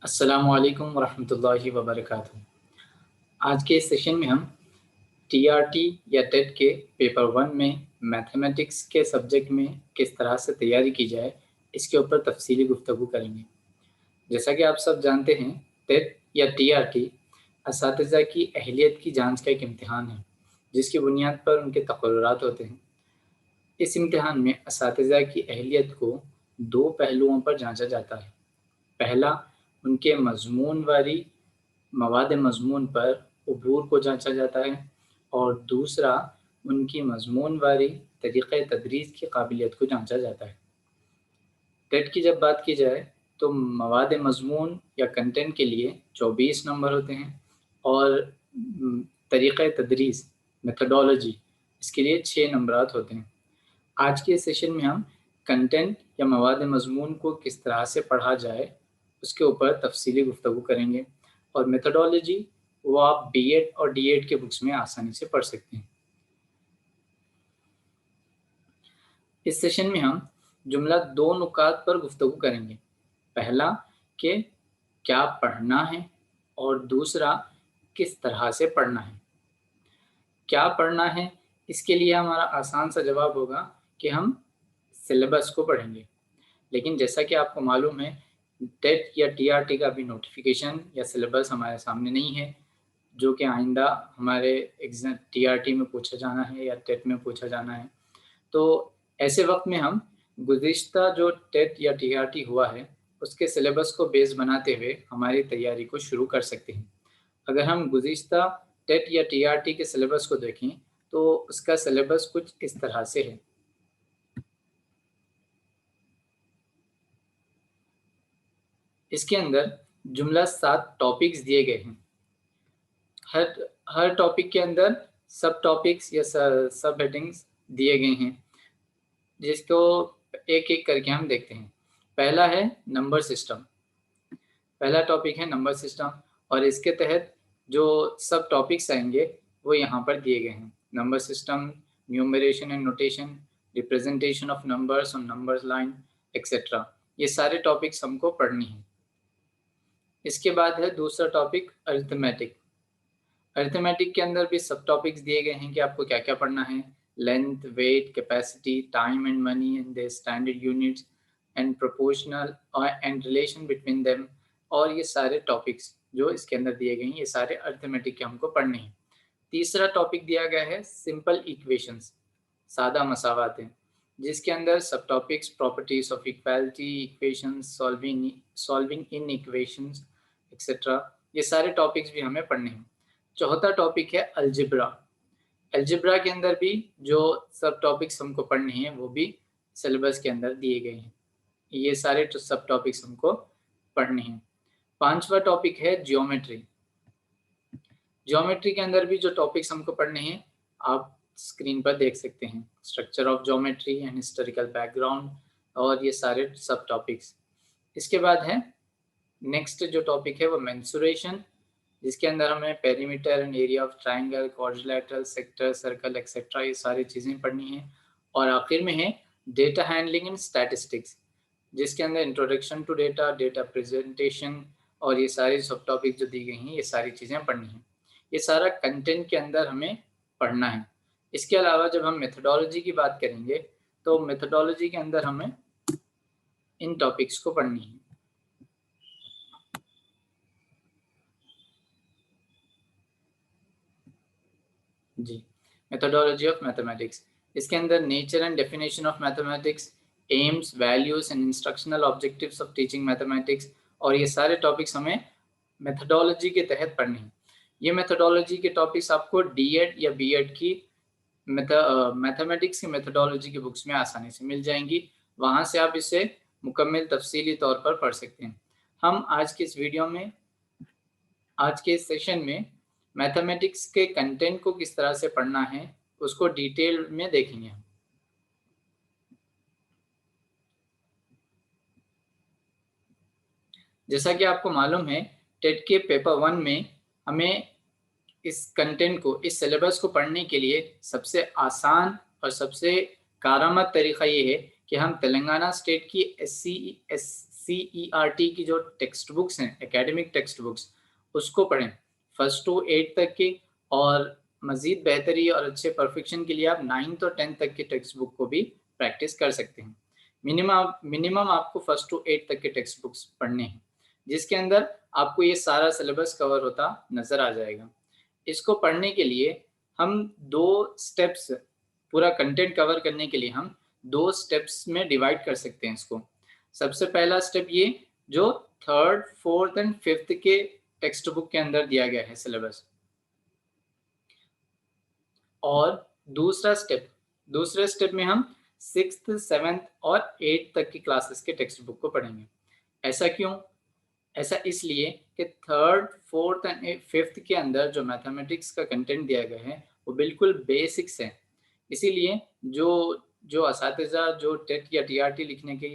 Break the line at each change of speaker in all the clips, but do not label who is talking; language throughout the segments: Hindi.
अस्सलामुअलैकुम वरहमतुल्लाहि वबरकातुहू। आज के इस सेशन में हम टीआरटी या टेट के पेपर 1 में मैथमेटिक्स के सब्जेक्ट में किस तरह से तैयारी की जाए, इसके ऊपर तफसीली गुफ्तगू करेंगे। जैसा कि आप सब जानते हैं, टेट या टीआरटी असातिज़ा की अहलियत की जांच का एक इम्तिहान है, जिसकी बुनियाद पर उनके तक़र्रुरात होते हैं। इस इम्तिहान में असातिज़ा की अहलियत को 2 पहलुओं पर जांचा जाता है। पहला, उनके मज़मूनवारी मवाद मज़मून पर अबूर को जाँचा जाता है और दूसरा, उनकी मज़मूनवारी तरीक़े तदरीस की काबिलियत को जाँचा जाता है। टेट की जब बात की जाए, तो मवाद मज़मून या कंटेंट के लिए 24 नंबर होते हैं और तरीक़े तदरीस मेथोडोलॉजी इसके लिए 6 नंबरात होते हैं। आज के सेशन में हम कंटेंट या मवाद मज़मून को किस तरह से पढ़ा जाए, उसके ऊपर तफसीली गुफ्तगू करेंगे और मेथोडोलॉजी वो आप बीएड और डीएड के बुक्स में आसानी से पढ़ सकते हैं। इस सेशन में हम जुमला 2 नुकात पर गुफ्तगू करेंगे। पहला कि क्या पढ़ना है और दूसरा किस तरह से पढ़ना है। क्या पढ़ना है, इसके लिए हमारा आसान सा जवाब होगा कि हम सिलेबस को पढ़ेंगे। लेकिन जैसा कि आपको मालूम है, टेट या टीआरटी का अभी नोटिफिकेशन या सिलेबस हमारे सामने नहीं है, जो कि आइंदा हमारे एग्ज़ाम टीआरटी में पूछा जाना है या टेट में पूछा जाना है। तो ऐसे वक़्त में हम गुज़िश्ता जो टेट या टीआरटी हुआ है, उसके सिलेबस को बेस बनाते हुए हमारी तैयारी को शुरू कर सकते हैं। अगर हम गुज़िश्ता टेट या टीआरटी के सिलेबस को देखें, तो उसका सिलेबस कुछ इस तरह से है। इसके अंदर जुमला 7 टॉपिक्स दिए गए हैं। हर टॉपिक के अंदर सब टॉपिक्स या सब हेडिंग्स दिए गए हैं, जिसको एक-एक करके हम देखते हैं। पहला है नंबर सिस्टम। पहला टॉपिक है नंबर सिस्टम और इसके तहत जो सब टॉपिक्स आएँगे, वो यहाँ पर दिए गए हैं। Number system, numeration and notation, representation of numbers on numbers line, etcetera. ये सारे टॉपिक्स हमको पढ़ने हैं। इसके बाद है दूसरा टॉपिक अरिथमेटिक। अरिथमेटिक के अंदर भी सब टॉपिक्स दिए गए हैं कि आपको क्या-क्या पढ़ना है। Length, weight, capacity, time and money and their standard units and proportional and relation between them, और ये सारे टॉपिक्स जो इसके अंदर दिए गए हैं, ये सारे अरिथमेटिक के हमको पढ़ने हैं। तीसरा टॉपिक दिया गया है सिंपल इक्वेशंस, सादा मसावातें, जिसके अंदर सब topics properties of equality, equations, solving in equations, etcetera, ये सारे टॉपिक्स भी हमें पढ़ने हैं। चौथा टॉपिक है अलजेब्रा। अलजेब्रा के अंदर भी जो सब टॉपिक्स हमको पढ़ने हैं, वो भी सिलेबस के अंदर दिए गए हैं। ये सारे सब टॉपिक्स हमको पढ़ने हैं। पांचवा टॉपिक है ज्योमेट्री। ज्योमेट्री के अंदर भी जो टॉपिक्स हमको पढ़ने हैं, आप स्क्रीन पर देख सकते हैं। Structure of geometry and historical background, और ये सारे सब टॉपिक्स। इसके बाद है नेक्स्ट जो टॉपिक है वो मेंसुरेशन, जिसके अंदर हमें perimeter and area of triangle, quadrilateral, sector, circle, etcetera, ये सारी चीज़ें पढ़नी हैं। और आखिर में है डेटा हैंडलिंग एंड स्टैटिस्टिक्स, जिसके अंदर introduction to data, data presentation, और ये सारे सब टॉपिक जो दी गई हैं, ये सारी चीज़ें पढ़नी हैं। ये सारा कंटेंट के अंदर हमें पढ़ना है। इसके अलावा जब हम मेथोडोलॉजी की बात करेंगे, तो मेथोडोलॉजी के अंदर हमें इन टॉपिक्स को पढ़नी है। जी, मेथोडोलॉजी ऑफ मैथमेटिक्स। इसके अंदर nature and definition of mathematics, AIIMS, values and instructional objectives of teaching mathematics, और ये सारे टॉपिक्स हमें मेथोडोलॉजी के तहत पढ़ने हैं। ये मेथोडोलॉजी के टॉपिक्स आपको डीएड या बीएड की मैथमेटिक्स की मेथोडोलॉजी की बुक्स में आसानी से मिल जाएंगी। वहाँ से आप इसे मुकम्मल तफसीली तौर पर पढ़ सकते हैं। हम आज के इस वीडियो में, आज के इस सेशन में मैथमेटिक्स के कंटेंट को किस तरह से पढ़ना है, उसको डिटेल में देखेंगे हम। जैसा कि आपको मालूम है, टेट के पेपर 1 में हमें इस कंटेंट को, इस सिलेबस को पढ़ने के लिए सबसे आसान और सबसे कारगर तरीका ये है कि हम तेलंगाना स्टेट की CERT की जो टेक्स्ट बुक्स हैं, एकेडमिक टेक्स्ट बुक्स, उसको पढ़ें 1st to 8th तक की, और मज़ीद बेहतरी और अच्छे परफेक्शन के लिए आप 9th और 10th तक की टेक्स्ट बुक को भी प्रैक्टिस कर सकते हैं। मिनिमम आपको 1st to 8th तक के टेक्स्ट बुक्स पढ़ने हैं, जिसके अंदर आपको ये सारा सिलेबस कवर होता नज़र आ जाएगा। इसको पढ़ने के लिए हम 2 स्टेप्स, पूरा कंटेंट कवर करने के लिए हम 2 स्टेप्स में डिवाइड कर सकते हैं इसको। सबसे पहला स्टेप ये, जो 3rd, 4th एंड 5th के टेक्स्ट बुक के अंदर दिया गया है सिलेबस, और दूसरे स्टेप में हम 6th, 7th और 8th तक की क्लासेस के टेक्स्ट बुक को पढ़ेंगे। ऐसा क्यों? ऐसा इसलिए कि 3rd, 4th एंड 5th के अंदर जो मैथमेटिक्स का कंटेंट दिया गया है वो बिल्कुल बेसिक्स है। इसीलिए जो असातिज़ा जो टेट या टीआरटी लिखने की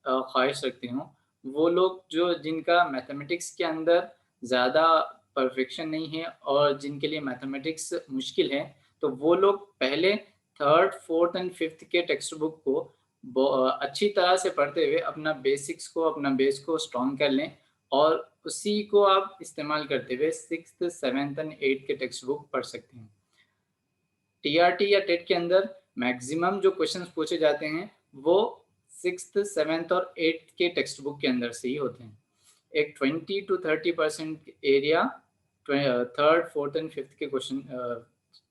ख्वाहिश रखते हों, वो लोग जिनका मैथमेटिक्स के अंदर ज़्यादा परफेक्शन नहीं है और जिनके लिए मैथमेटिक्स मुश्किल है, तो वो लोग पहले 3rd, 4th एंड 5th के टेक्स्ट बुक को अच्छी तरह से पढ़ते हुए अपना बेस को स्ट्रॉन्ग कर लें, और उसी को आप इस्तेमाल करते हुए 6th, 7th एंड 8th के टेक्स्ट बुक पढ़ सकते हैं। टीआरटी या टेट के अंदर मैक्सिमम जो क्वेश्चंस पूछे जाते हैं वो 6th, 7th और 8th के टेक्स्ट बुक के अंदर से ही होते हैं। एक 20 to 30% area 3rd, 4th and 5th के question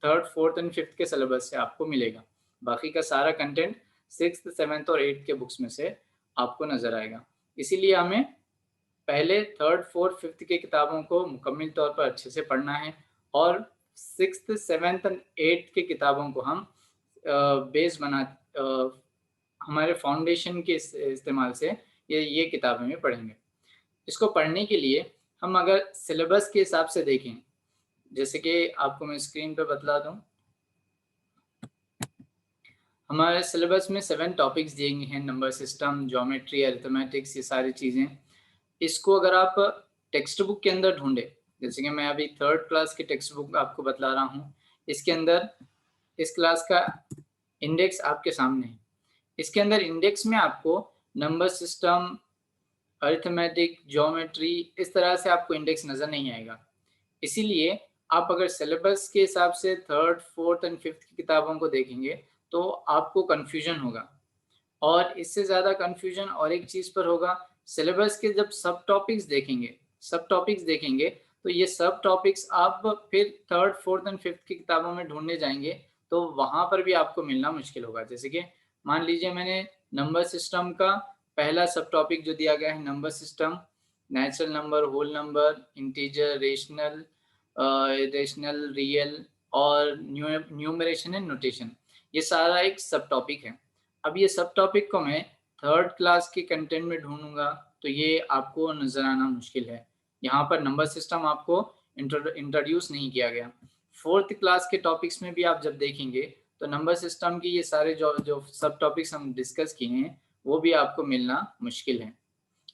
3rd, 4th and 5th के सिलेबस से आपको मिलेगा। बाकी का सारा कंटेंट 6th, 7th और 8th के बुक्स में से आपको नज़र आएगा। इसीलिए हमें पहले 3rd, 4th, 5th की किताबों को मुकम्मल तौर पर अच्छे से पढ़ना है, और 6th, 7th एंड 8th की किताबों को हम बेस हमारे फाउंडेशन के इस्तेमाल से ये किताबें भी पढ़ेंगे। इसको पढ़ने के लिए हम अगर सिलेबस के हिसाब से देखें, जैसे कि आपको मैं स्क्रीन पे बतला दूं, हमारे सिलेबस में 7 टॉपिक्स दिए गए हैं, नंबर सिस्टम, ज्योमेट्री, अरिथमेटिक्स, ये सारी चीज़ें। इसको अगर आप टेक्स्ट बुक के अंदर ढूंढे, जैसे कि मैं अभी 3rd क्लास की टेक्स्ट बुक आपको बतला रहा हूँ, इसके अंदर इस क्लास का इंडेक्स आपके सामने है। इसके अंदर इंडेक्स में आपको नंबर सिस्टम, अरिथमेटिक, ज्योमेट्री, इस तरह से आपको इंडेक्स नज़र नहीं आएगा। इसीलिए आप अगर सिलेबस के हिसाब से 3rd, 4th एंड 5th की किताबों को देखेंगे तो आपको कन्फ्यूजन होगा, और इससे ज़्यादा कन्फ्यूजन और एक चीज़ पर होगा। सिलेबस के जब सब टॉपिक्स देखेंगे तो ये सब टॉपिक्स आप फिर 3rd, 4th एंड 5th की किताबों में ढूंढने जाएंगे तो वहाँ पर भी आपको मिलना मुश्किल होगा। जैसे कि मान लीजिए मैंने नंबर सिस्टम का पहला सब टॉपिक जो दिया गया है, number system, natural number, whole number, integer, rational, real और न्यूमरेशन एंड नोटेशन, ये सारा एक सब टॉपिक है। अब ये सब टॉपिक को मैं 3rd क्लास के कंटेंट में ढूंढूंगा तो ये आपको नजर आना मुश्किल है। यहाँ पर नंबर सिस्टम आपको इंट्रोड्यूस नहीं किया गया। 4th क्लास के टॉपिक्स में भी आप जब देखेंगे तो नंबर सिस्टम की ये सारे जो सब टॉपिक्स हम डिस्कस किए हैं वो भी आपको मिलना मुश्किल है।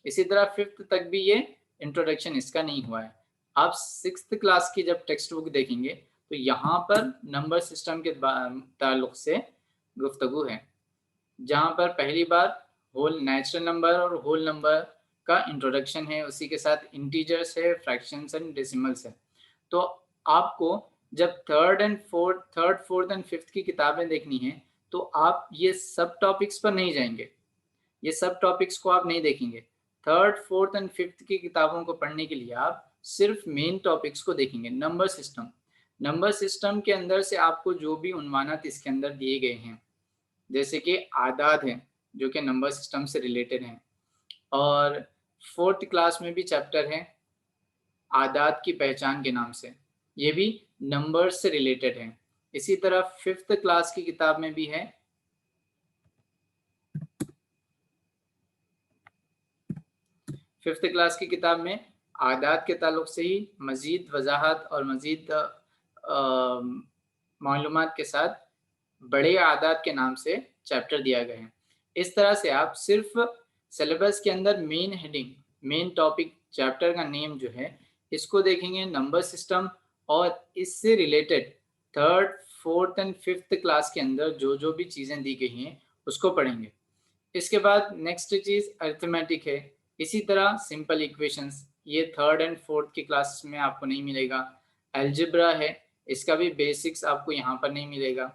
इसी तरह 5th तक भी ये इंट्रोडक्शन इसका नहीं हुआ है। आप 6th क्लास की जब टेक्स्ट बुक देखेंगे तो यहाँ पर नंबर सिस्टम के ताल्लुक से गुफ्तगू है, जहाँ पर पहली बार होल नेचुरल नंबर और होल नंबर का इंट्रोडक्शन है, उसी के साथ इंटीजर्स है, फ्रैक्शंस एंड डेसिमल्स है। तो आपको जब 3rd, 4th एंड 5th की किताबें देखनी है तो आप ये सब टॉपिक्स पर नहीं जाएंगे, ये सब टॉपिक्स को आप नहीं देखेंगे। 3rd, 4th एंड 5th की किताबों को पढ़ने के लिए आप सिर्फ मेन टॉपिक्स को देखेंगे। नंबर सिस्टम के अंदर से आपको जो भी उन्वानात इसके अंदर दिए गए हैं, जैसे कि आदाद हैं जो कि नंबर सिस्टम से रिलेटेड हैं, और 4th क्लास में भी चैप्टर है आदाद की पहचान के नाम से, ये भी नंबर से रिलेटेड है। इसी तरह 5th क्लास की किताब में भी है 5th क्लास की किताब में आदाद के ताल्लुक से ही मज़ीद वजाहत और मज़ीद मालूमात के साथ बड़े आदाद के नाम से चैप्टर दिया गया है। इस तरह से आप सिर्फ सिलेबस के अंदर main heading, main topic, chapter का नेम जो है इसको देखेंगे, नंबर सिस्टम, और इससे related 3rd, 4th and 5th class के अंदर जो भी चीज़ें दी गई हैं उसको पढ़ेंगे। इसके बाद नेक्स्ट चीज़ अरिथमेटिक है। इसी तरह सिंपल इक्वेशंस, ये थर्ड एंड फोर्थ की क्लास में आपको नहीं मिलेगा। अलजेब्रा है, इसका भी बेसिक्स आपको यहाँ पर नहीं मिलेगा।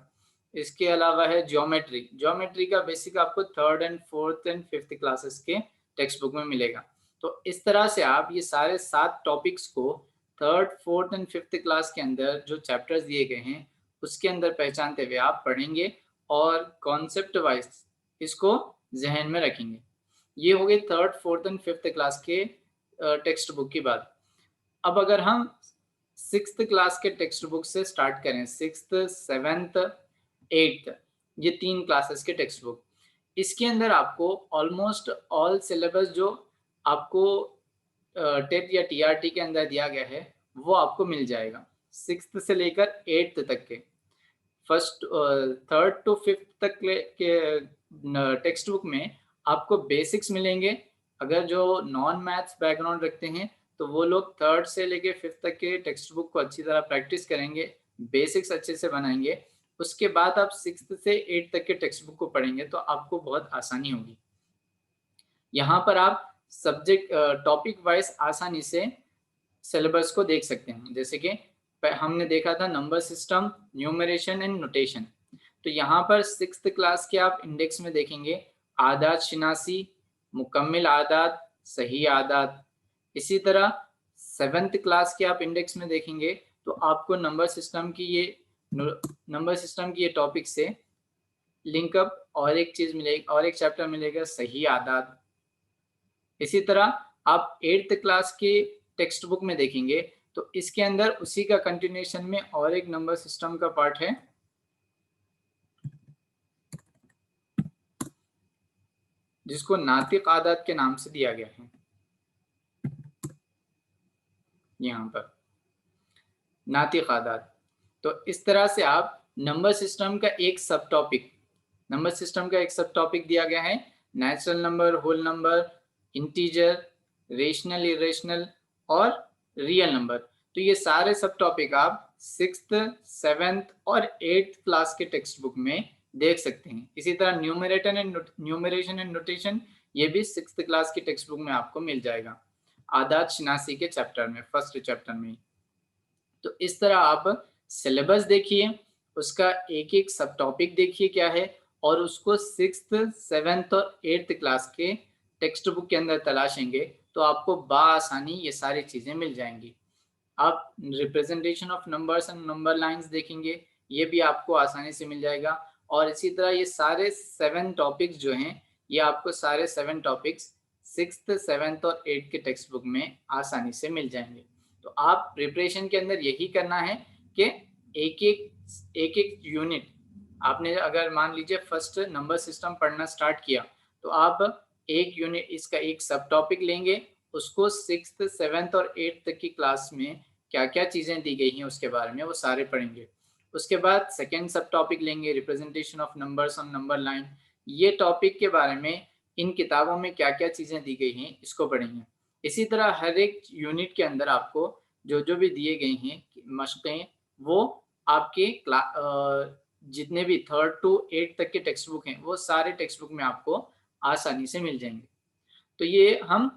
इसके अलावा है ज्योमेट्री, ज्योमेट्री का बेसिक आपको third and fourth and fifth classes के टेक्स्ट बुक में मिलेगा। तो इस तरह से आप ये सारे 7 टॉपिक्स को third fourth and fifth class के अंदर जो चैप्टर्स दिए गए हैं उसके अंदर पहचानते हुए आप पढ़ेंगे और कॉन्सेप्ट वाइज इसको जहन में रखेंगे। ये हो गई third fourth and fifth class के टेक्स्ट बुक की बात। अब अगर हम सिक्स्थ क्लास के टेक्स्ट बुक से स्टार्ट करें, सिक्स्थ, सेवेंथ, एट्थ, ये 3 क्लासेस के टेक्स्ट बुक, इसके अंदर आपको ऑलमोस्ट ऑल सिलेबस जो आपको टेट या टीआरटी के अंदर दिया गया है वो आपको मिल जाएगा, सिक्स्थ से लेकर एट्थ तक के। फर्स्ट थर्ड टू फिफ्थ तक के टेक्स्ट बुक में आपको बेसिक्स मिलेंगे। अगर जो नॉन मैथ्स बैकग्राउंड रखते हैं तो वो लोग थर्ड से लेके फिफ्थ तक के टेक्स्ट बुक को अच्छी तरह प्रैक्टिस करेंगे, बेसिक्स अच्छे से बनाएंगे। उसके बाद आप सिक्स्थ से एट्थ तक के टेक्स्ट बुक को पढ़ेंगे तो आपको बहुत आसानी होगी। यहाँ पर आप सब्जेक्ट टॉपिक वाइज आसानी से सिलेबस को देख सकते हैं। जैसे कि हमने देखा था number system, numeration and notation, तो यहाँ पर सिक्स्थ क्लास के आप इंडेक्स में देखेंगे आदात शिनासी, मुकम्मिल आदात, सही आदात। इसी तरह सेवेंथ क्लास के आप इंडेक्स में देखेंगे तो आपको नंबर सिस्टम की ये टॉपिक से लिंकअप और एक चीज मिलेगी, और एक चैप्टर मिलेगा सही आदात। इसी तरह आप एट्थ क्लास के टेक्स्ट बुक में देखेंगे तो इसके अंदर उसी का कंटिन्यूएशन में और एक नंबर सिस्टम का पार्ट है, जिसको नातिक आदात के नाम से दिया गया है। यहाँ पर नातिक आदात। तो इस तरह से आप नंबर सिस्टम का एक सब टॉपिक दिया गया है, natural number, whole number, integer, rational, irrational और रियल नंबर। तो ये सारे सब टॉपिक आप सिक्स्थ, सेवेंथ और एट्थ क्लास के टेक्स्ट बुक में देख सकते हैं। इसी तरह न्यूमरेशन एंड नोटेशन, ये भी सिक्स्थ क्लास की टेक्स्ट बुक में आपको मिल जाएगा, आदात शिनासी के चैप्टर में, फर्स्ट चैप्टर में। तो इस तरह आप सिलेबस देखिए, उसका एक एक सब टॉपिक देखिए क्या है, और उसको सिक्स्थ, सेवेंथ और एट्थ क्लास के टेक्स्ट बुक के अंदर तलाशेंगे तो आपको बाआसानी ये सारी चीजें मिल जाएंगी। आप representation of numbers and number lines देखेंगे, ये भी आपको आसानी से मिल जाएगा। और इसी तरह ये सारे 7 टॉपिक्स जो हैं, ये आपको सारे 7 टॉपिक्स सिक्स्थ, सेवेंथ और एट्थ के टेक्स्ट बुक में आसानी से मिल जाएंगे। तो आप प्रिपरेशन के अंदर यही करना है कि एक एक यूनिट आपने, अगर मान लीजिए फर्स्ट नंबर सिस्टम पढ़ना स्टार्ट किया तो आप एक यूनिट, इसका एक सब टॉपिक लेंगे, उसको सिक्स्थ, सेवेंथ और एट्थ तक की क्लास में क्या क्या चीज़ें दी गई हैं उसके बारे में वो सारे पढ़ेंगे। उसके बाद सेकेंड सब टॉपिक लेंगे, representation of numbers on number line, ये टॉपिक के बारे में इन किताबों में क्या क्या चीज़ें दी गई हैं इसको पढ़ेंगे। इसी तरह हर एक यूनिट के अंदर आपको जो जो भी दिए गए हैं मशक़ें, वो आपके जितने भी थर्ड टू एट्थ तक के टेक्स्ट बुक हैं वो सारे टेक्स्ट बुक में आपको आसानी से मिल जाएंगे। तो ये हम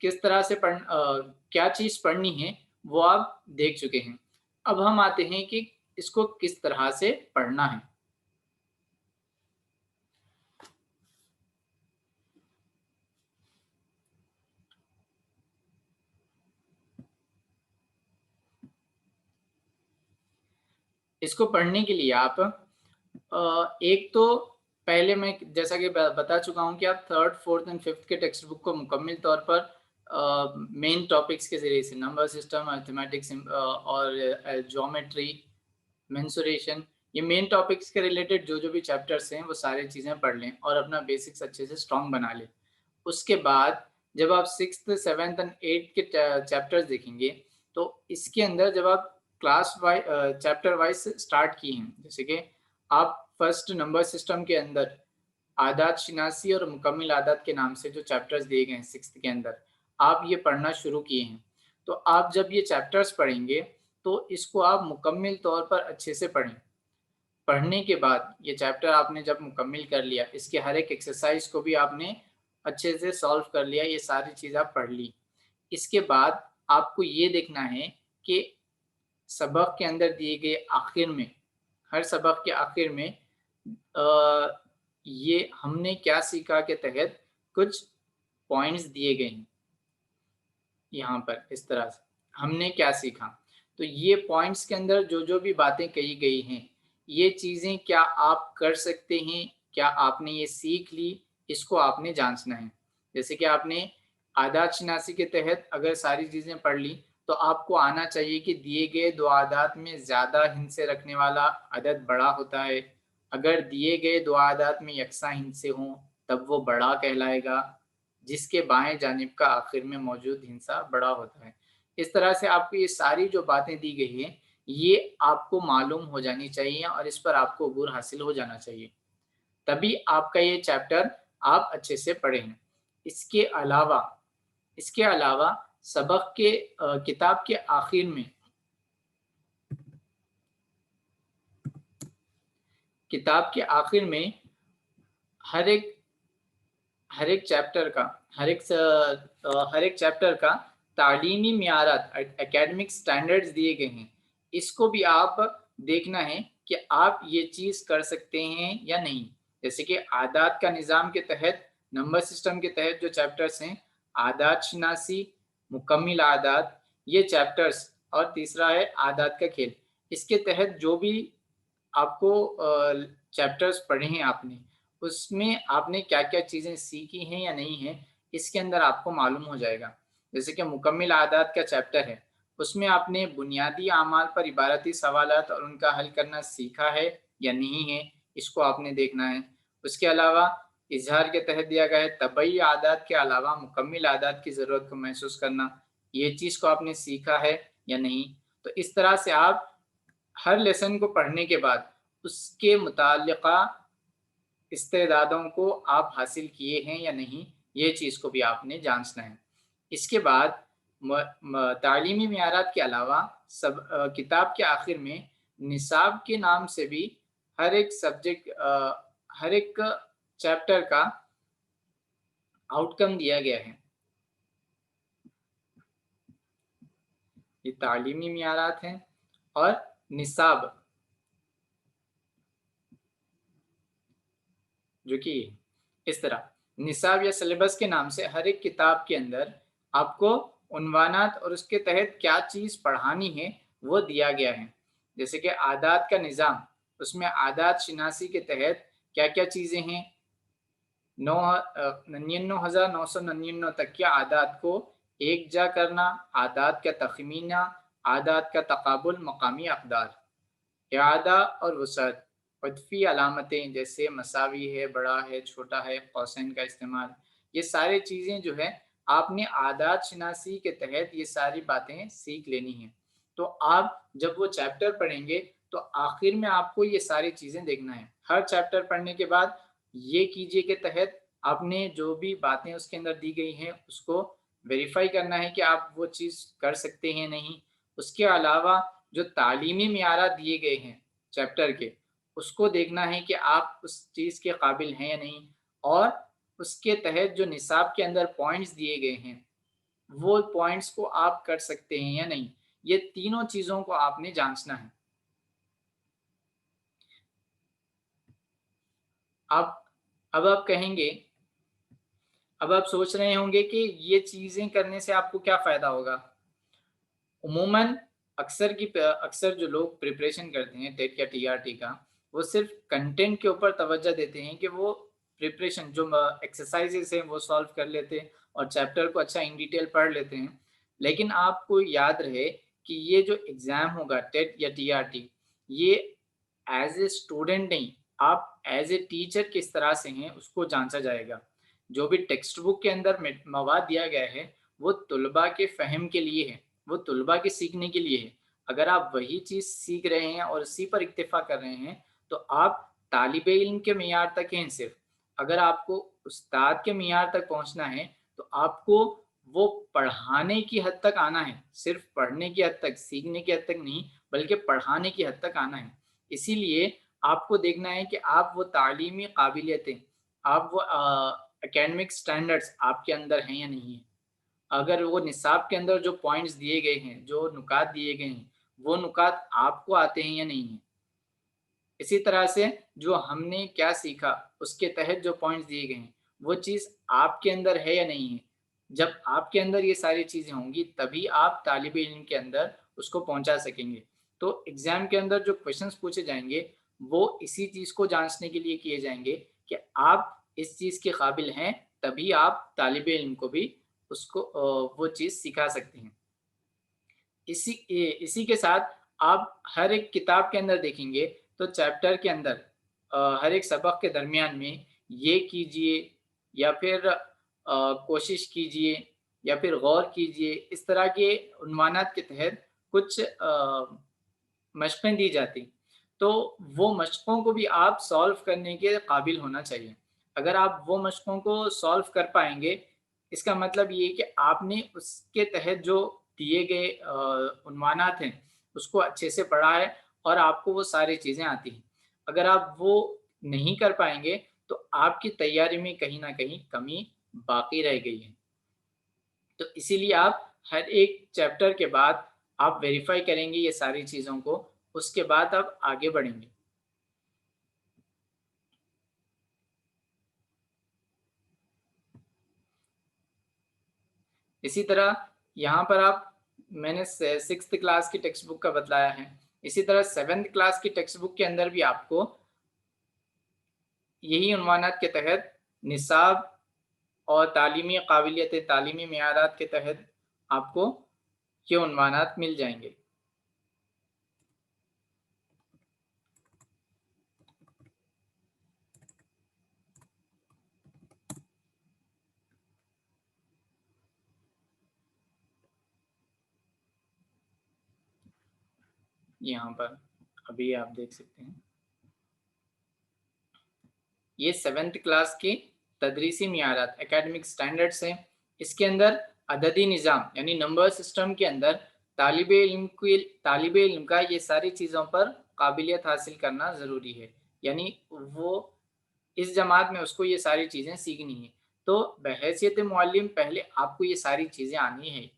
किस तरह से क्या चीज़ पढ़नी है वो आप देख चुके हैं। अब हम आते हैं कि इसको किस तरह से पढ़ना है। इसको पढ़ने के लिए आप एक तो पहले मैं जैसा कि बता चुका हूं कि आप थर्ड, फोर्थ एंड फिफ्थ के टेक्स्ट बुक को मुकम्मल तौर पर मेन टॉपिक्स के जरिए से, नंबर सिस्टम, मैथमेटिक्स और ज्योमेट्री, मेंसुरेशन, ये मेन टॉपिक्स के रिलेटेड जो जो भी चैप्टर्स हैं वो सारी चीज़ें पढ़ लें और अपना बेसिक्स अच्छे से स्ट्रॉन्ग बना लें। उसके बाद जब आप सिक्स्थ, सेवेंथ एंड एट्थ के चैप्टर्स देखेंगे तो इसके अंदर जब आप class wise, chapter wise start किए हैं, जैसे कि आप फर्स्ट नंबर सिस्टम के अंदर आदात शिनासी और मुकम्मिल आदात के नाम से जो चैप्टर्स दिए गए हैं सिक्स्थ के अंदर, आप ये पढ़ना शुरू किए हैं, तो आप जब ये चैप्टर्स पढ़ेंगे तो इसको आप मुकम्मल तौर पर अच्छे से पढ़ें। पढ़ने के बाद ये चैप्टर आपने जब मुकम्मल कर लिया, इसके हर एक एक्सरसाइज को भी आपने अच्छे से सॉल्व कर लिया, ये सारी चीज़ आप पढ़ ली। इसके बाद आपको ये देखना है कि सबक के अंदर दिए गए आखिर में, हर सबक के आखिर में ये हमने क्या सीखा के तहत कुछ पॉइंट्स दिए गए हैं। यहाँ पर इस तरह से हमने क्या सीखा, तो ये पॉइंट्स के अंदर जो भी बातें कही गई हैं, ये चीज़ें क्या आप कर सकते हैं, क्या आपने ये सीख ली, इसको आपने जांचना है। जैसे कि आपने आदात शिनासी के तहत अगर सारी चीज़ें पढ़ ली, तो आपको आना चाहिए कि दिए गए दो आदात में ज़्यादा हिस्से रखने वाला अदद बड़ा होता है। अगर दिए गए दो आदात में यकसा हिस्से हों, तब वो बड़ा कहलाएगा, जिसके बाएं जानिब का आखिर में मौजूद हिस्सा बड़ा होता है। इस तरह से आपको ये सारी जो बातें दी गई हैं, ये आपको मालूम हो जानी चाहिए और इस पर आपको अबूर हासिल हो जाना चाहिए। तभी आपका ये चैप्टर आप अच्छे से पढ़ें। इसके अलावा इसके अलावा सबक के किताब के आखिर में किताब के आखिर में हर एक हर एक चैप्टर का हर एक चैप्टर का तालीमी मियारात एकेडमिक स्टैंडर्ड्स दिए गए हैं। इसको भी आप देखना है कि आप ये चीज़ कर सकते हैं या नहीं। जैसे कि आदात का निज़ाम के तहत, नंबर सिस्टम के तहत जो चैप्टर्स हैं, आदात शनासी, मुकम्मिल आदात, ये चैप्टर्स, और तीसरा है आदात का खेल। इसके तहत जो भी आपको चैप्टर्स पढ़े हैं आपने, उसमें आपने क्या-क्या चीज़ें सीखी हैं या नहीं हैं, इसके अंदर आपको मालूम हो जाएगा। जैसे कि मुकम्मिल आदात का चैप्टर है, उसमें आपने बुनियादी अमाल पर इबारती सवालात और उनका हल करना सीखा है या नहीं है, इसको आपने देखना है। उसके अलावा इज़हार के तहत दिया गया है तबई आदात के अलावा मुकम्मिल आदात की ज़रूरत को महसूस करना, ये चीज़ को आपने सीखा है या नहीं। तो इस तरह से आप हर लेसन को पढ़ने के बाद उसके मुताल्लिक़ा इस्तेदादों को आप हासिल किए हैं या नहीं, ये चीज़ को भी आपने जाँचना है। इसके बाद तालीमी मियारात के अलावा किताब के आखिर में निसाब के नाम से भी हर एक चैप्टर का आउटकम दिया गया है। ये तालीमी मियारात हैं और निसाब, जो कि इस तरह निसाब या सिलेबस के नाम से हर एक किताब के अंदर आपको उन्वानात और उसके तहत क्या चीज़ पढ़ानी है वो दिया गया है। जैसे कि आदात का निज़ाम, उसमें आदात शिनासी के तहत क्या-क्या चीज़ें हैं, 99,999 तक के आदात को एक जा करना, आदात का तखमीना, आदात का तकाबुल, मकामी अक़दार, इआदा और वसअत, उत्फ़ी अलामतें जैसे मसावी है, बड़ा है, छोटा है, कौसैन का इस्तेमाल, ये सारी चीज़ें जो है आपने आदात शिनासी के तहत ये सारी बातें सीख लेनी हैं। तो आप जब वो चैप्टर पढ़ेंगे, तो आखिर में आपको ये सारी चीज़ें देखना है। हर चैप्टर पढ़ने के बाद ये कीजिए के तहत आपने जो भी बातें उसके अंदर दी गई हैं, उसको वेरीफ़ाई करना है कि आप वो चीज़ कर सकते हैं नहीं। उसके अलावा जो तालीमी मियारात दिए गए हैं चैप्टर के, उसको देखना है कि आप उस चीज़ के काबिल हैं या नहीं, और उसके तहत जो निसाब के अंदर पॉइंट्स दिए गए हैं, वो पॉइंट्स को आप कर सकते हैं या नहीं। ये तीनों चीज़ों को आपने जाँचना है। आप अब आप कहेंगे अब आप सोच रहे होंगे कि ये चीज़ें करने से आपको क्या फ़ायदा होगा? उमूमन अक्सर जो लोग प्रिपरेशन करते हैं टेट या टीआरटी का, वो सिर्फ़ कंटेंट के ऊपर तवज्जो देते हैं कि वो प्रिपरेशन जो एक्सरसाइज़ेज़ हैं वो सॉल्व कर लेते हैं और चैप्टर को अच्छा इन डिटेल पढ़ लेते हैं। लेकिन आपको याद रहे कि ये जो एग्ज़ाम होगा टेट या टीआरटी, ये एज़ ए स्टूडेंट नहीं, आप एज़ ए टीचर किस तरह से हैं उसको जाँचा जाएगा। जो भी टेक्स्ट बुक के अंदर मवाद दिया गया है, वो तुलबा के फ़हम के लिए है, वो तुलबा के सीखने के लिए है। अगर आप वही चीज़ सीख रहे हैं और उसी पर इक्तिफ़ा कर रहे हैं, तो आप तालिबे इल्म के मियार तक हैं सिर्फ़। अगर आपको उस्ताद के मियार तक पहुँचना है, तो आपको वो पढ़ाने की हद तक आना है, सिर्फ़ पढ़ने की हद तक, सीखने की हद तक नहीं, बल्कि पढ़ाने की हद तक आना है। इसीलिए आपको देखना है कि आप वो तालीमी काबिलियतें, आप वो एकेडमिक स्टैंडर्ड्स आपके अंदर हैं या नहीं है। अगर वो निसाब के अंदर जो पॉइंट्स दिए गए हैं, जो नुकात दिए गए हैं, वो नुकात आपको आते हैं या नहीं है। इसी तरह से जो हमने क्या सीखा उसके तहत जो पॉइंट्स दिए गए हैं, वो चीज़ आपके अंदर है या नहीं है। जब आपके अंदर ये सारी चीज़ें होंगी तभी आप तालिब इल्म के अंदर उसको पहुँचा सकेंगे। तो एग्ज़ाम के अंदर जो क्वेश्चंस पूछे जाएँगे, वो इसी चीज़ को जाँचने के लिए किए जाएँगे कि आप इस चीज़ के काबिल हैं, तभी आप तालिब इल्म को भी उसको वो चीज़ सिखा सकते हैं। इसी के साथ आप हर एक किताब के अंदर देखेंगे तो चैप्टर के अंदर हर एक सबक के दरमियान में ये कीजिए या फिर कोशिश कीजिए या फिर गौर कीजिए, इस तरह के उन्वानात के तहत कुछ मशक़ें दी जाती। तो वो मशक़ों को भी आप सॉल्व करने के काबिल होना चाहिए। अगर आप वो मशक़ों को सॉल्व कर पाएँगे, इसका मतलब ये है कि आपने उसके तहत जो दिए गए उन्वानात हैं, उसको अच्छे से पढ़ा है और आपको वो सारी चीज़ें आती हैं। अगर आप वो नहीं कर पाएँगे, तो आपकी तैयारी में कहीं न कहीं कमी बाकी रह गई है। तो इसीलिए आप हर एक चैप्टर के बाद आप वेरीफ़ाई करेंगे ये सारी चीज़ों को, उसके बाद आप आगे बढ़ेंगे। इसी तरह यहाँ पर आप मैंने से 6th क्लास की टेक्स्ट बुक का बतलाया है। इसी तरह 7th क्लास की टेक्स्ट बुक के अंदर भी आपको यही उन्वानात के तहत निसाब और तालीमी काबिलियत, तालीमी मेयारात के तहत आपको ये उन्वानात मिल जाएँगे। यहाँ पर अभी आप देख सकते हैं। ये 7th क्लास की तदरीसी मियारात एकेडमिक स्टैंडर्ड्स हैं। इसके अंदर अददी निज़ाम यानी नंबर सिस्टम के अंदर तालिब इल्म का ये सारी चीज़ों पर काबिलियत हासिल करना ज़रूरी है। यानी वो इस जमात में उसको ये सारी चीज़ें सीखनी है। तो बहैसियत मुअल्लिम पहले आपको ये सारी चीज़ें आनी है।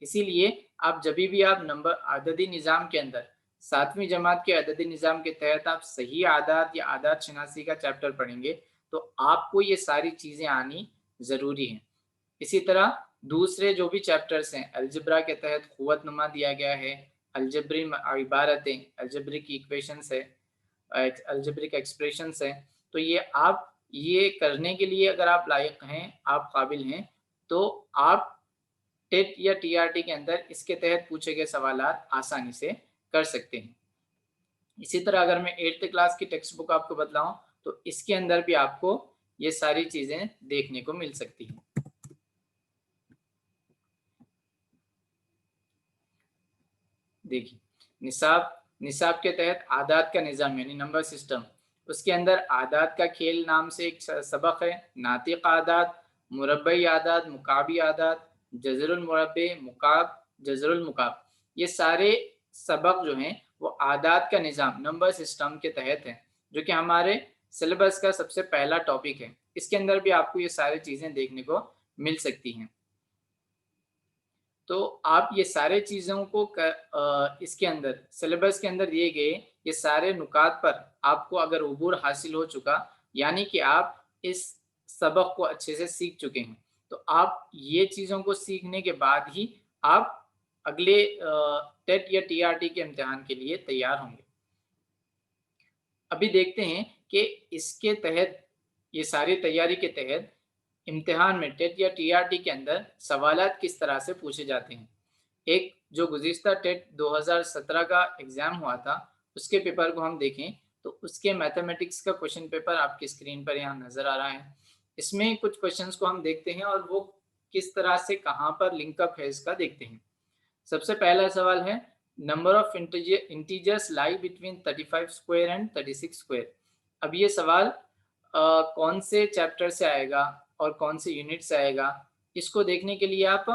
इसीलिए आप जभी भी आप नंबर अददी निज़ाम के अंदर 7वीं जमात के अददी निज़ाम के तहत आप सही आदात या आदात शनासी का चैप्टर पढ़ेंगे, तो आपको ये सारी चीज़ें आनी ज़रूरी हैं। इसी तरह दूसरे जो भी चैप्टर्स हैं, अलजेब्रा के तहत क़ुव्वतनुमा दिया गया है, अलजेब्री इबारतें, अलजेब्रिक इक्वेशंस है, अलजेब्रिक एक्सप्रेशंस हैं, तो ये करने के लिए अगर आप लायक हैं, आप काबिल हैं, तो आप टेट या टीआरटी के अंदर इसके तहत पूछे गए सवालात आसानी से कर सकते हैं। इसी तरह अगर मैं 8th क्लास की टेक्स्ट बुक आपको बतलाऊँ, तो इसके अंदर भी आपको ये सारी चीज़ें देखने को मिल सकती हैं। देखिए, निसाब निसाब के तहत आदात का निज़ाम यानी नंबर सिस्टम, उसके अंदर आदात का खेल नाम से एक सबक है, नातिक़ आदात, मुरब्बई आदात, मुकाबी आदात, जज़रुल मुरब्बे, मुकाब, जज़रुल मुकाब। ये सारे सबक जो हैं, वो आदात का निज़ाम नंबर सिस्टम के तहत हैं, जो कि हमारे सिलेबस का सबसे पहला टॉपिक है। इसके अंदर भी आपको ये सारी चीज़ें देखने को मिल सकती हैं। तो आप ये सारे चीज़ों को इसके अंदर सिलेबस के अंदर दिए गए ये सारे नुकात पर आपको अगर उबूर हासिल हो चुका, यानी कि आप इस सबक को अच्छे से सीख चुके हैं, तो आप ये चीज़ों को सीखने के बाद ही आप अगले टेट या टीआरटी के इम्तिहान के लिए तैयार होंगे। अभी देखते हैं कि इसके तहत ये सारी तैयारी के तहत इम्तिहान में टेट या टीआरटी के अंदर सवालात किस तरह से पूछे जाते हैं। एक जो गुज़िश्ता टेट 2017 का एग्ज़ाम हुआ था, उसके पेपर को हम देखें तो उसके मैथमेटिक्स का क्वेश्चन पेपर आपकी स्क्रीन पर यहाँ नज़र आ रहा है। इसमें कुछ क्वेश्चंस को हम देखते हैं और वो किस तरह से कहाँ पर लिंक अप है इसका देखते हैं। सबसे पहला सवाल है number of integers lie between 35 square and 36 square. अब ये सवाल कौन से चैप्टर से आएगा और कौन से यूनिट से आएगा, इसको देखने के लिए आप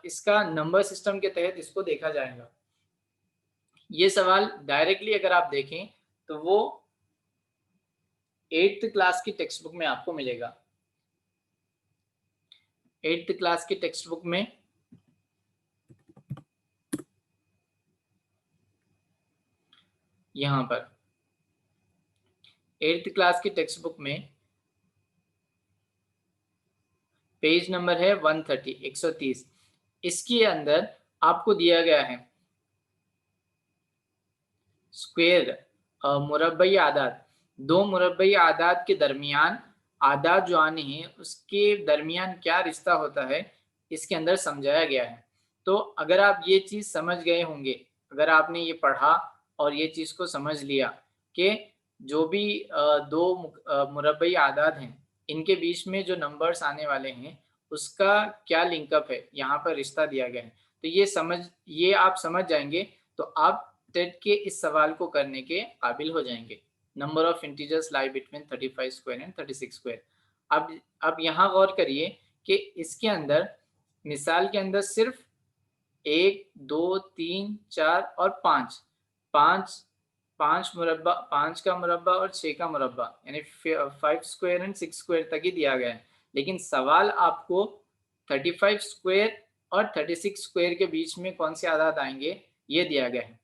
इसका नंबर सिस्टम के तहत इसको देखा जाएगा। ये सवाल डायरेक्टली अगर आप देखें तो वो 8th क्लास की टेक्स्ट बुक में आपको मिलेगा। 8th क्लास की टेक्स्ट बुक में यहाँ पर 8th क्लास की टेक्स्ट बुक में पेज नंबर है 130 130। इसके अंदर आपको दिया गया है स्क्वेयर मुरब्बई आदाद, दो मुरब्बई आदाद के दरमियान आदाद जो आने हैं उसके दरमियान क्या रिश्ता होता है इसके अंदर समझाया गया है। तो अगर आप ये चीज़ समझ गए होंगे, अगर आपने ये पढ़ा और ये चीज़ को समझ लिया कि जो भी दो मुरब्बई आदाद हैं इनके बीच में जो नंबर्स आने वाले हैं उसका क्या लिंकअप है, यहाँ पर रिश्ता दिया गया है। तो ये आप समझ जाएंगे तो आप टेट के इस सवाल को करने के काबिल हो जाएंगे। Number of integers lie between 35 square and 36 square. अब यहाँ गौर करिए कि इसके अंदर मिसाल के अंदर सिर्फ 1 2 3 4 और 5 5 5 मुरब्बा, 5 का मुरब्बा और 6 का मुरब्बा यानी 5 स्क्वायर एंड 6 स्क्वायर तक ही दिया गया है। लेकिन सवाल आपको 35 स्क्वायर और 36 स्क्वायर के बीच में कौन से आदाद आएंगे ये दिया गया है।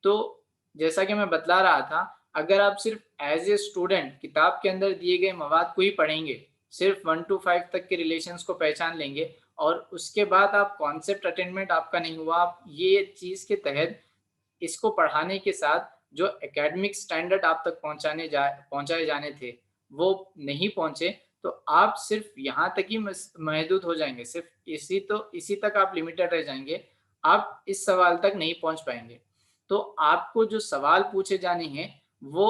तो जैसा कि मैं बतला रहा था, अगर आप सिर्फ एज ए स्टूडेंट किताब के अंदर दिए गए मवाद को ही पढ़ेंगे, सिर्फ 1 to 5 तक के रिलेशंस को पहचान लेंगे और उसके बाद आप कॉन्सेप्ट अटेनमेंट आपका नहीं हुआ, आप ये चीज़ के तहत इसको पढ़ाने के साथ जो एकेडमिक स्टैंडर्ड आप तक पहुंचाए जाने थे वो नहीं पहुंचे, तो आप सिर्फ यहाँ तक ही महदूद हो जाएंगे, सिर्फ इसी तक आप लिमिटेड रह जाएंगे, आप इस सवाल तक नहीं पहुंच पाएंगे। तो आपको जो सवाल पूछे जाने हैं वो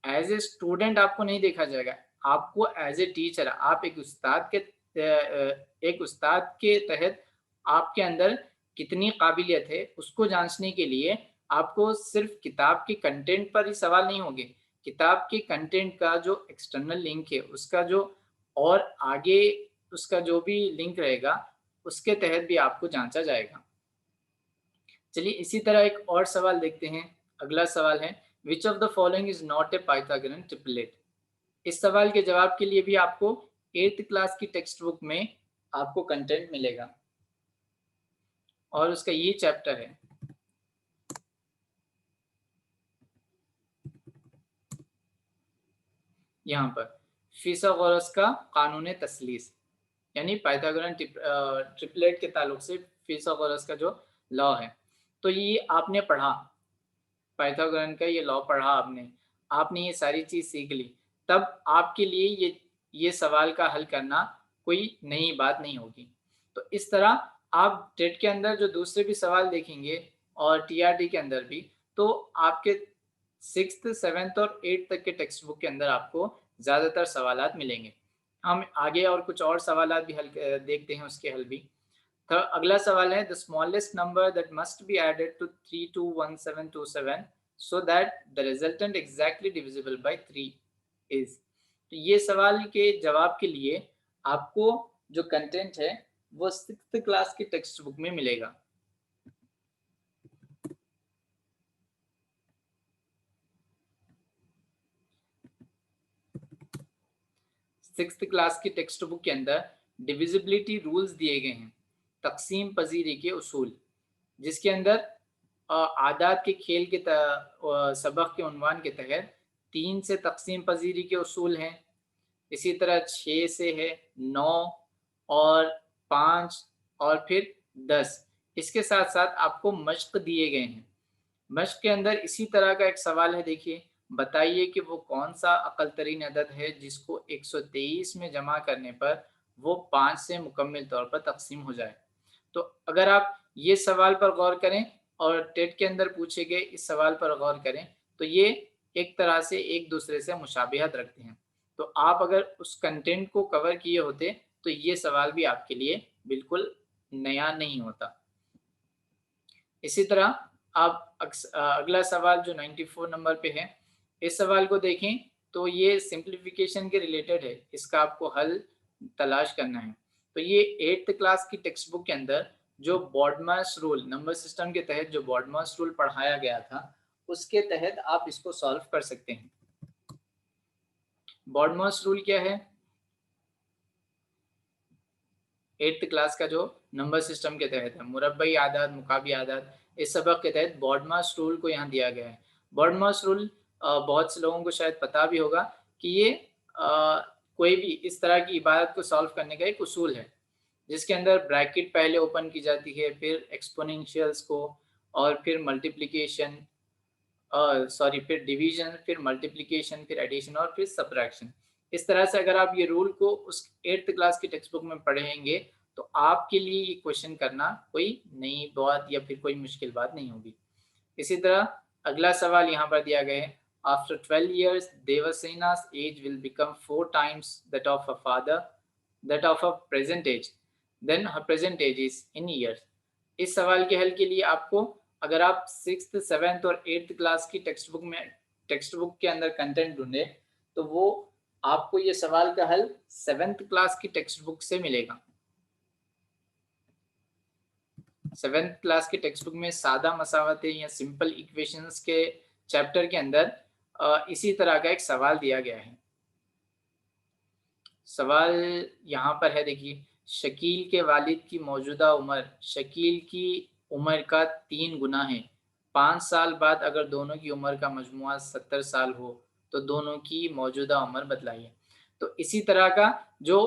एज ए स्टूडेंट आपको नहीं देखा जाएगा, आपको एज ए टीचर, आप एक उस्ताद के तहत आपके अंदर कितनी काबिलियत है उसको जांचने के लिए आपको सिर्फ किताब के कंटेंट पर ही सवाल नहीं होंगे, किताब के कंटेंट का जो एक्सटर्नल लिंक है उसका जो और आगे उसका जो भी लिंक रहेगा उसके तहत भी आपको जांचा जाएगा। चलिए इसी तरह एक और सवाल देखते हैं। अगला सवाल है which of the following is not a Pythagorean triplet. इस सवाल के जवाब के लिए भी आपको 8th क्लास की टेक्स्ट बुक में आपको कंटेंट मिलेगा और उसका ये चैप्टर है। यहाँ पर फिसागोरस का कानून तसलीस यानी पाइथागोरन ट्रिपलेट के ताल्लुक से फिसागोरस का जो लॉ है, तो ये आपने पढ़ा, पाइथागोरन का ये लॉ पढ़ा आपने ये सारी चीज़ सीख ली, तब आपके लिए ये सवाल का हल करना कोई नई बात नहीं होगी। तो इस तरह आप टेट के अंदर जो दूसरे भी सवाल देखेंगे और टीआरटी के अंदर भी, तो आपके 6th 7th और 8th तक के टेक्स्ट बुक के अंदर आपको ज़्यादातर सवालात मिलेंगे। हम आगे और कुछ और सवालात भी हल देखते हैं, उसके हल भी। तो अगला सवाल है the smallest number that must be added to 321727 so that the resultant exactly divisible by 3 is. तो ये सवाल के जवाब के लिए आपको जो कंटेंट है वो 6th क्लास की टेक्स्ट बुक में मिलेगा। सिक्स्थ क्लास की टेक्स्ट बुक के अंदर डिविजिबिलिटी रूल्स दिए गए हैं, तकसीम पजीरी के उसूल, जिसके अंदर आदाद के खेल के सबक के उन्वान के तहत 3 से तकसीम पजीरी के उसूल हैं, इसी तरह 6 से है 9 और 5 और फिर 10। इसके साथ साथ आपको मश्क दिए गए हैं। मश्क के अंदर इसी तरह का एक सवाल है, देखिए बताइए कि वो कौन सा अकल तरीन अदद है जिसको 123 में जमा करने पर वो 5 से मुकम्मल तौर पर तकसीम हो जाए। तो अगर आप ये सवाल पर गौर करें और टेट के अंदर पूछे गए इस सवाल पर गौर करें तो ये एक तरह से एक दूसरे से मुशाबिहत रखते हैं। तो आप अगर उस कंटेंट को कवर किए होते तो ये सवाल भी आपके लिए बिल्कुल नया नहीं होता। इसी तरह आप अगला सवाल जो 94 नंबर पे है, इस सवाल को देखें तो ये सिंप्लीफिकेशन के रिलेटेड है, इसका आपको हल तलाश करना है। तो ये 8th क्लास की टेक्स्ट बुक के अंदर जो बॉडमास रूल, नंबर सिस्टम के तहत जो बॉडमास रूल पढ़ाया गया था उसके तहत आप इसको सॉल्व कर सकते हैं। बॉडमास रूल क्या है? 8th क्लास का जो नंबर सिस्टम के तहत है, मुरब्बई आदाद, मुकाबी आदाद, इस सबक के तहत बॉडमास रूल को यहाँ दिया गया है। बॉडमास रूल बहुत से लोगों को शायद पता भी होगा कि ये कोई भी इस तरह की इबारत को सॉल्व करने का एक उसूल है, जिसके अंदर ब्रैकेट पहले ओपन की जाती है, फिर एक्सपोनेंशियल्स को, और फिर मल्टीप्लिकेशन, फिर डिवीजन, फिर मल्टीप्लिकेशन, फिर एडिशन और फिर सब्ट्रैक्शन। इस तरह से अगर आप ये रूल को उस 8th क्लास की टेक्स्ट बुक में पढ़ेंगे तो आपके लिए ये क्वेश्चन करना कोई नई बात या फिर कोई मुश्किल बात नहीं होगी। इसी तरह अगला सवाल यहाँ पर दिया गया है, after 12 years देवसेना's age will become 4 times that of her father, that of her present age, then her present age is in years। इस सवाल के हल के लिए आपको, अगर आप 6th, 7th और 8th क्लास की टेक्स्ट बुक के अंदर कंटेंट ढूंढे तो वो आपको ये सवाल का हल 7th क्लास की टेक्स्ट बुक से मिलेगा। 7th क्लास की टेक्स्ट बुक में सादा मसावतें या सिंपल इक्वेशंस के चैप्टर के अंदर इसी तरह का एक सवाल दिया गया है। सवाल यहाँ पर है, देखिए, शकील के वालिद की मौजूदा उम्र शकील की उम्र का 3 गुना है। 5 साल बाद अगर दोनों की उम्र का मजमुआ 70 साल हो तो दोनों की मौजूदा उम्र बतलाइए। तो इसी तरह का जो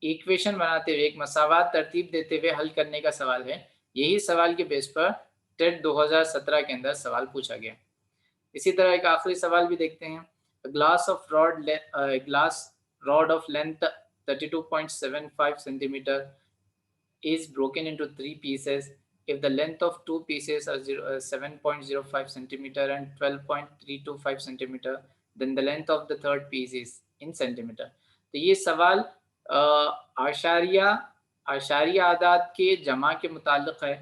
इक्वेशन बनाते हुए, एक मसावात तरतीब देते हुए हल करने का सवाल है, यही सवाल के बेस पर टेट 2017 के अंदर सवाल पूछा गया। इसी तरह एक आखिरी सवाल भी देखते हैं। Glass rod of length 32.75 centimeter is broken into 3 pieces. If the length of 2 pieces are 7.05 centimeter and 12.325 centimeter, then the length of the third piece is in centimeter। तो ये सवाल आशारिया आदाद के जमा के मुताल्लिक है,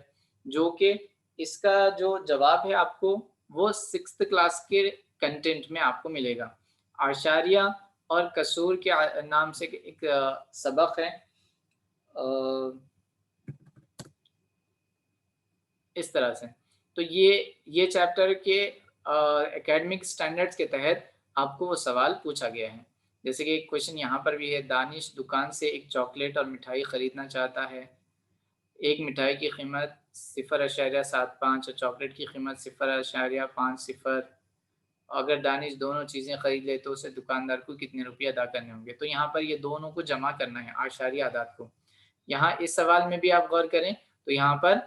जो कि इसका जो जवाब है आपको वो 6th क्लास के कंटेंट में आपको मिलेगा। आशारिया और कसूर के नाम से एक सबक है, इस तरह से। तो ये चैप्टर के एकेडमिक स्टैंडर्ड्स के तहत आपको वो सवाल पूछा गया है। जैसे कि एक क्वेश्चन यहाँ पर भी है, दानिश दुकान से एक चॉकलेट और मिठाई खरीदना चाहता है। एक मिठाई की कीमत 0.75 और चॉकलेट की कीमत 0.50। अगर दानिश दोनों चीज़ें खरीद ले तो उसे दुकानदार को कितने रुपये अदा करने होंगे। तो यहाँ पर ये दोनों को जमा करना है, आशारिया आदाद को। यहाँ इस सवाल में भी आप गौर करें तो यहाँ पर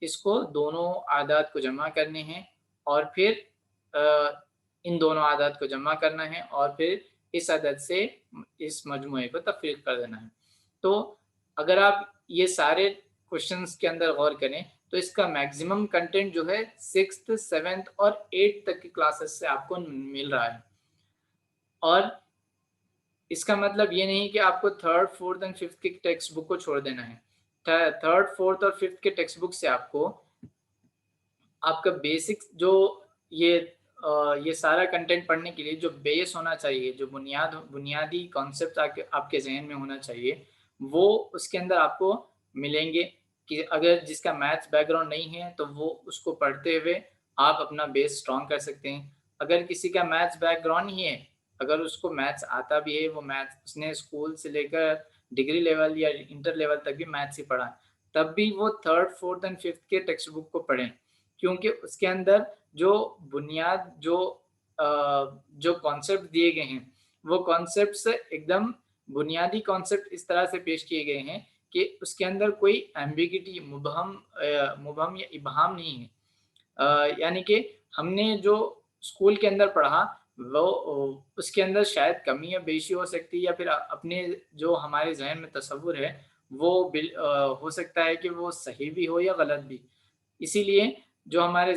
इसको दोनों आदाद को जमा करने हैं और फिर इन दोनों आदाद को जमा करना है और फिर इस अदद से इस मजमूए को तफरीक कर देना है। तो अगर आप ये सारे क्वेश्चंस के अंदर गौर करें तो इसका मैक्सिमम कंटेंट जो है 6th, 7th और 8th तक की क्लासेस से आपको मिल रहा है। और इसका मतलब ये नहीं कि आपको 3rd, 4th एंड 5th की टेक्स्ट बुक को छोड़ देना है। 3rd, 4th और 5th के टेक्स्ट बुक से आपको आपका बेसिक जो ये सारा कंटेंट पढ़ने के लिए जो बेस होना चाहिए, जो बुनियादी कॉन्सेप्ट आपके जहन में होना चाहिए, वो उसके अंदर आपको मिलेंगे। कि अगर जिसका मैथ्स बैकग्राउंड नहीं है तो वो उसको पढ़ते हुए आप अपना बेस स्ट्रॉन्ग कर सकते हैं। अगर किसी का मैथ्स बैकग्राउंड ही है, अगर उसको मैथ्स आता भी है, वो मैथ्स उसने स्कूल से लेकर डिग्री लेवल या इंटर लेवल तक भी मैथ्स ही पढ़ा, तब भी वो 3rd, 4th एंड 5th के टेक्स्ट बुक को पढ़ें, क्योंकि उसके अंदर जो बुनियाद जो कॉन्सेप्ट दिए गए हैं वो कॉन्सेप्ट्स एकदम बुनियादी कॉन्सेप्ट इस तरह से पेश किए गए हैं कि उसके अंदर कोई एम्बिगिटी, मुबहम या इबहाम नहीं है। यानी कि हमने जो स्कूल के अंदर पढ़ा वो उसके अंदर शायद कमी या बेशी हो सकती है, या फिर अपने जो हमारे जहन में तसव्वुर है वो हो सकता है कि वो सही भी हो या गलत भी। इसीलिए जो हमारे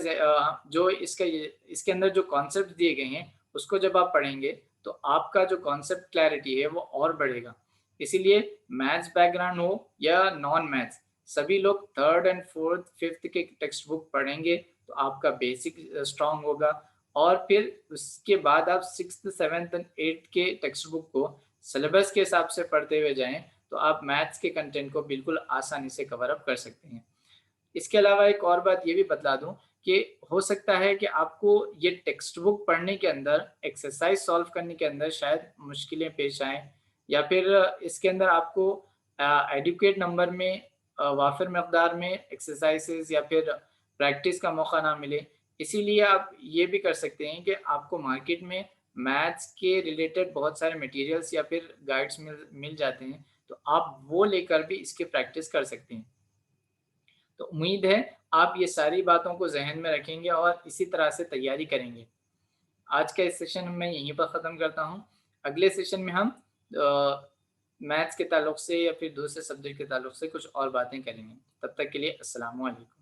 जो इसके अंदर जो कॉन्सेप्ट दिए गए हैं उसको जब आप पढ़ेंगे तो आपका जो कॉन्सेप्ट क्लैरिटी है वो और बढ़ेगा। इसीलिए मैथ्स बैकग्राउंड हो या नॉन मैथ्स, सभी लोग 3rd एंड 4th, 5th के टेक्स्ट बुक पढ़ेंगे तो आपका बेसिक स्ट्रांग होगा। और फिर उसके बाद आप 6th, 7th एंड 8th के टेक्स्ट बुक को सिलेबस के हिसाब से पढ़ते हुए जाएं तो आप मैथ्स के कंटेंट को बिल्कुल आसानी से कवर अप कर सकते हैं। इसके अलावा एक और बात ये भी बतला दूं कि हो सकता है कि आपको ये टेक्स्ट बुक पढ़ने के अंदर, एक्सरसाइज सॉल्व करने के अंदर शायद मुश्किलें पेश आएँ, या फिर इसके अंदर आपको एडुकेट नंबर में वाफिर मकदार में एक्सरसाइजेज या फिर प्रैक्टिस का मौका ना मिले, इसीलिए आप ये भी कर सकते हैं कि आपको मार्केट में मैथ्स के रिलेटेड बहुत सारे मटेरियल्स या फिर गाइड्स मिल मिल जाते हैं, तो आप वो लेकर भी इसकी प्रैक्टिस कर सकते हैं। तो उम्मीद है आप ये सारी बातों को ज़हन में रखेंगे और इसी तरह से तैयारी करेंगे। आज का इस सेशन मैं यहीं पर ख़त्म करता हूँ। अगले सेशन में हम मैथ्स के ताल्लुक से या फिर दूसरे सब्जेक्ट के ताल्लुक से कुछ और बातें करेंगे। तब तक के लिए अस्सलामु अलैकुम।